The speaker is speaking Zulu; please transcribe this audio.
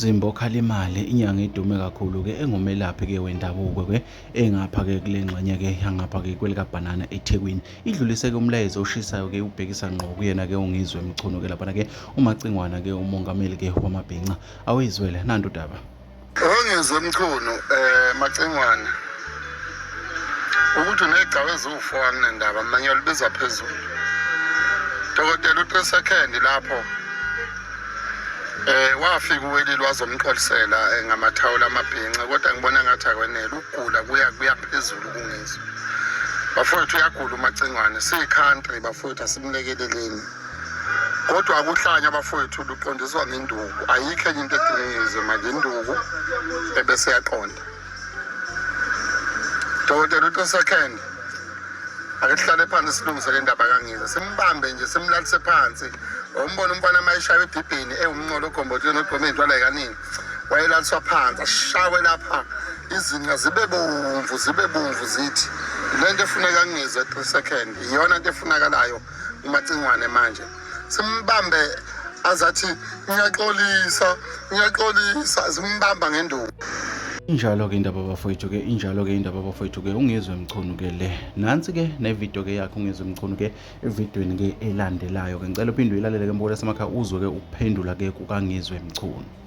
Zimbo Khalimale inyanga edume kakhulu ke engumelaphi ke wendabuko ke engapha ke kule ngxenye ke yangapha ke kwelika Banana eThekwini idlulise ke umlayezo oshisayo ke ubhekisa ngqo kuyena ke ungizwe Mchunu ke lapha ke uMacingwana ke umongameli ke wamabhinqa awizwele nanto daba ongizwe Mchunu Macingwana ukuthi unegcawu eziwu4 nendaba manje libiza phezulu dokotela u3 second lapho wafika uwelile wazomqolisela ngamathawula amabhinqa kodwa ngibona ngathi akwenele ukugula kuya phezulu kungizwe bafowethu uyagula uMacingwane siyicountry bafowethu asimlekeleleni kodwa akuhlanya bafowethu luqondiswa ngenduku ayikho enye into edingizwe manje induku ebese yaqonda dokotela u3 second akuhlale phansi silungise le ndaba kangiza simbambe nje simlalise phansi umbona umfana mayishaya ebhibhini ewumnqolo ogombotweni ogqome intwala kanini wayelaliswa phansi ashawe lapha izinqa zibe bomvu zithi lento efuneka ngizwe 3 second iyona into efunakalayo uMacingwane manje simbambe azathi ngiyaxolisa simbamba ngenduku injalo ke indaba bafowethu ke ungizwe Mchunu ke le nansi ke nevideo ke yakhe ungizwe Mchunu ke evidweni ke elandelayo ke ngicela uphinde uyilalele ke mbona semakhaya uzwe ke ukuphendula ke kukangizwe Mchunu.